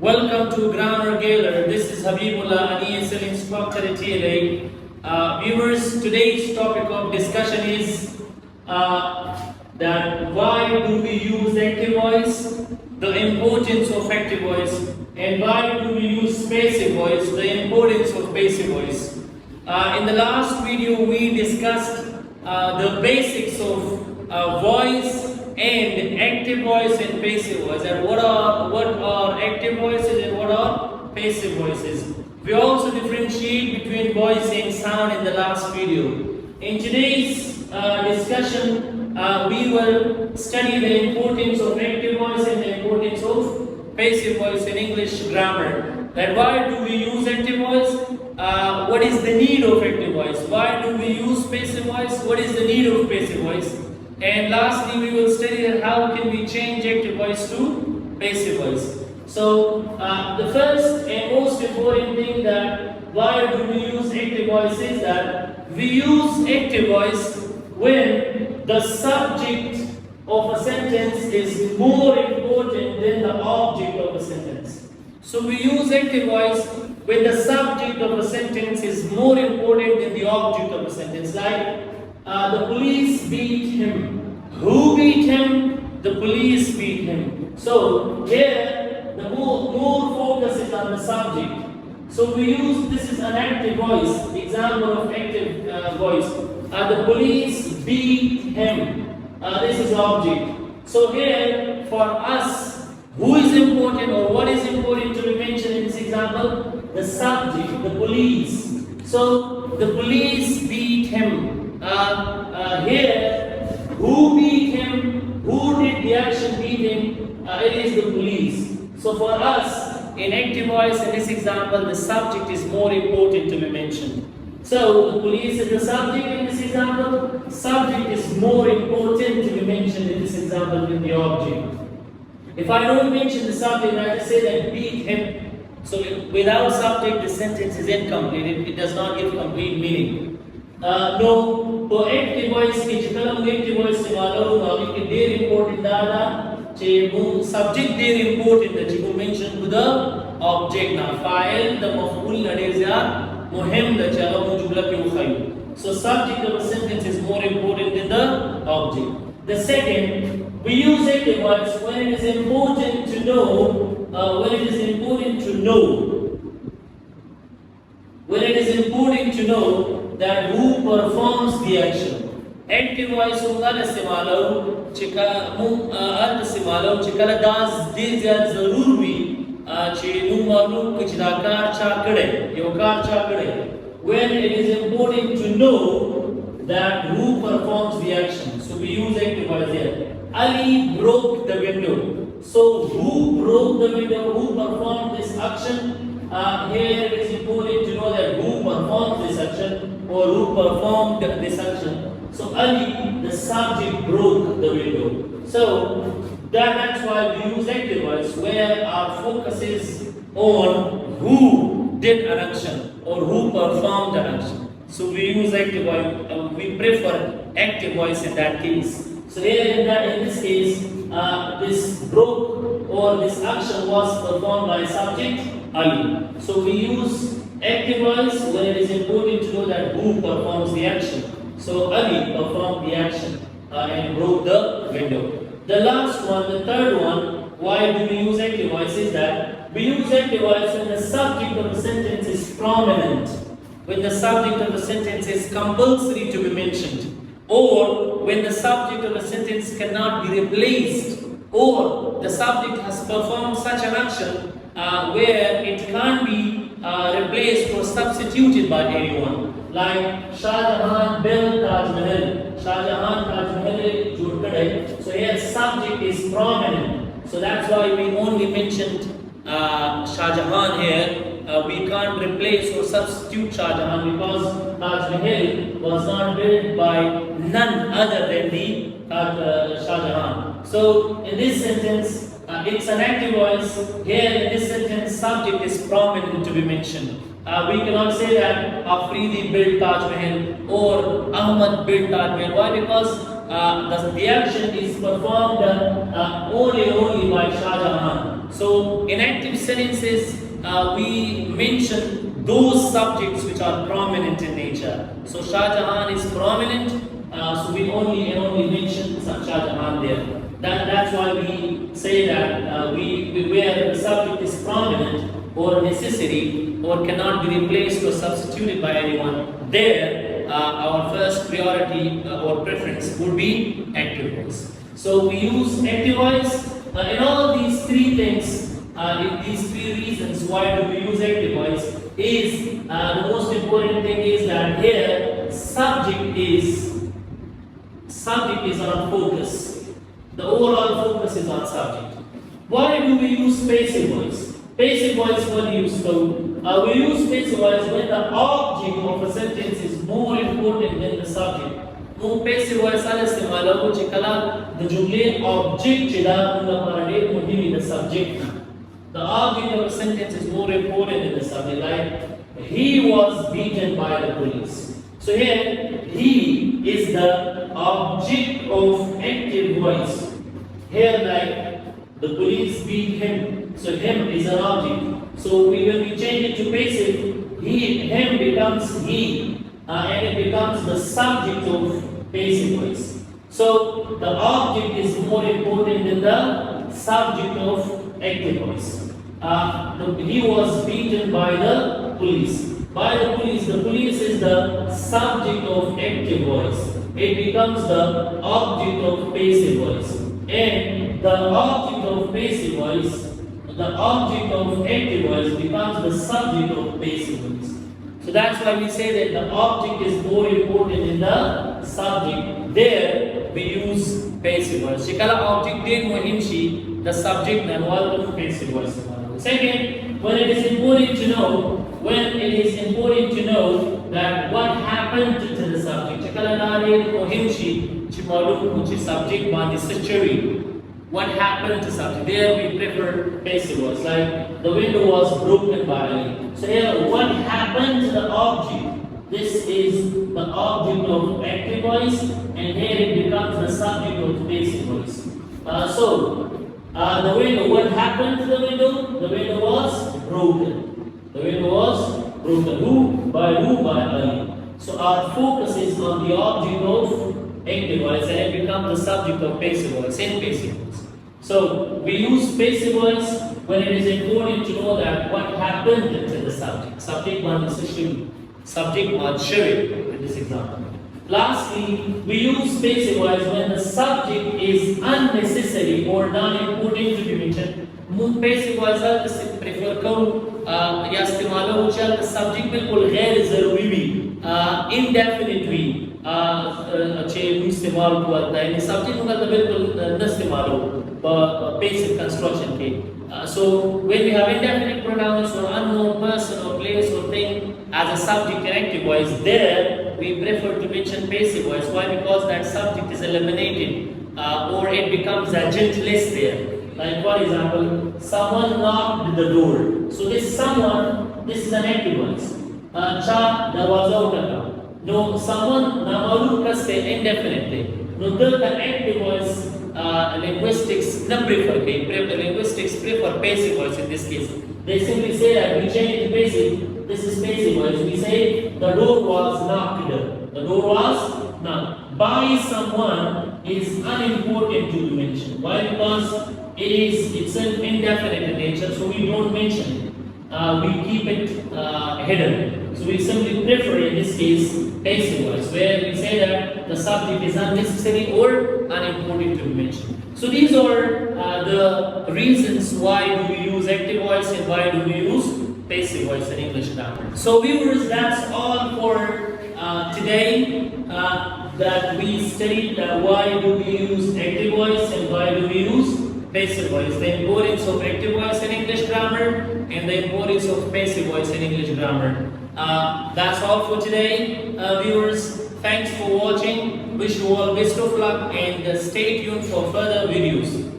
Welcome to Grammar.Galore. This is Habibullah ESL instructor at TLA. Viewers, today's topic of discussion is that why do we use active voice, the importance of active voice, and why do we use passive voice, the importance of passive voice. In the last video, we discussed the basics of voice and active voice and passive voice, and what are active voices and what are passive voices. We also differentiate between voice and sound in the last video. In today's discussion, we will study the importance of active voice and the importance of passive voice in English grammar. That why do we use active voice? What is the need of active voice? Why do we use passive voice? What is the need of passive voice? And lastly, we will study that how can we change active voice to passive voice. So the first and most important thing that why do we use active voice is that we use active voice when the subject of a sentence is more important than the object of a sentence. So we use active voice when the subject of a sentence is more important than the object of a sentence. Like the police beat him. Who beat him? The police beat him. So here the more focus is on the subject. So we use this is an active voice. Example of active voice. The police beat him. This is object. So here for us, who is important or what is important to be mentioned in this example? The subject, the police. So the police beat him. Here, who beat him? Who did the action beat him? It is the police. So for us, in active voice in this example, the subject is more important to be mentioned. So the police is the subject in this example. Subject is more important to be mentioned in this example than the object. If I don't mention the subject, I just say that beat him. So without subject, the sentence is incomplete. It does not give complete meaning. No, for active voice, which column active voice se malo, we can important data. Subject there important that you mention to the object na file the maf'ul na deza muhim da chalo jumla ke ukhayu. So subject of a sentence is more important than the object. The second, we use active voice when it is important to know. When it is important to know that who performs the action. Active voice होगा न इस्तेमालो चिका मुं अर्थ इस्तेमालो चिकला दास दे ज़्यादा ज़रूर भी चे नुं मालूम कुछ नाकार चाकड़े योकार चाकड़े. When it is important to know that who performs the action, so we use active voice here. Ali broke the window. So who broke the window? Who performed this action? Here it is important to know that who performed this action or who performed this action. So Ali, the subject, broke the window. So that's why we use active voice where our focus is on who did an action or who performed an action. So we use active voice. We prefer active voice in that case. So here in this case, this broke or this action was performed by subject Ali. So we use active voice when it is important to know that who performs the action. So Ali performed the action and broke the window. The last one, the third one, why do we use active voice is that we use active voice when the subject of a sentence is prominent, when the subject of a sentence is compulsory to be mentioned, or when the subject of a sentence cannot be replaced, or the subject has performed such an action where it can't be replaced or substituted by anyone. Like Shah Jahan built Taj Mahal. Shah Jahan Taj Mahal jod kade. So here subject is prominent. So that's why we only mentioned Shah Jahan here. We can't replace or substitute Shah Jahan because Taj Mahal was not built by none other than the Shah Jahan. So in this sentence, it's an active voice. Here in this sentence, subject is prominent to be mentioned. We cannot say that Afridi built Taj Mahal or Ahmad built Taj Mahal. Why? Because the action is performed only by Shah Jahan. So in active sentences, we mention those subjects which are prominent in nature. So Shah Jahan is prominent, so we only mention Shah Jahan there. That's why we say that where the subject is prominent or necessary or cannot be replaced or substituted by anyone, there our first priority or preference would be active voice. So we use active voice in all these three things. In these three reasons why do we use active voice is the most important thing is that here subject is our focus. The overall focus is on subject. Why do we use passive voice? Passive voice when used we use passive voice when the object of a sentence is more important than the subject. passive voice على استعماله كلا the جملة object جدا مهم the subject. The object of a sentence is more important than the subject. Like he was beaten by the police. So here he is the object of active voice. Here like the police beat him. So him is an object. So when we change it to passive, him becomes he, and it becomes the subject of passive voice. So the object is more important than the subject of active voice. He was beaten by the police. By the police is the subject of active voice. It becomes the object of passive voice. And the object of passive voice, the object of active voice becomes the subject of passive voice. So that's why we say that the object is more important than the subject. There we use passive voice. Jikala object din mo himshi the subject and wal of passive voice. Second, when it is important to know that what happened to the subject. Jikala nare mo himshi chimalu kuchi subject bandi situary. What happened to subject? There we prefer passive voice. Like the window was broken by Ali. So here, what happened to the object? This is the object of active voice, and here it becomes the subject of passive voice. The window. What happened to the window? The window was broken. The window was broken. Who? By Ali. So our focus is on the object of active voice, and it becomes the subject of passive voice in passive voice. So we use passive voice when it is important to know that what happened to the subject. Subject one decision, subject one sharing in this example. Lastly, we use passive voice when the subject is unnecessary or non-important to be mentioned. Passive voice is prefer करूँ या इस्तेमाल हो चल subject बिल्कुल गैर ज़रूरी भी indefinite भी अच्छे इस्तेमाल हुआ था यानी subject होगा तो बिल्कुल न इस्तेमाल हो passive construction के. So when we have indefinite pronouns or unknown person or place or thing as a subject in active voice, there we prefer to mention passive voice. Why? Because that subject is eliminated or it becomes agentless there. Like for example, someone knocked the door. So this someone, this is an active voice. Cha darwaza utaka. No, someone namalu kaste indefinitely. No, the active voice linguistics linguistics prefer passive voice in this case. They simply say that we change it to passive. This is passive voice. We say the door was knocked. The door was knocked by someone is unimportant to be mentioned. Why? Because it is itself indefinite in nature, so we don't mention it. We keep it hidden. So we simply prefer in this case passive voice, where we say that the subject is unnecessary or unimportant to be mentioned. So these are the reasons why do we use active voice and why do we use passive voice in English grammar. So viewers, that's all for today. That we studied why do we use active voice and why do we use passive voice, the importance of active voice in English grammar and the importance of passive voice in English grammar. That's all for today, viewers. Thanks for watching. Wish you all best of luck and stay tuned for further videos.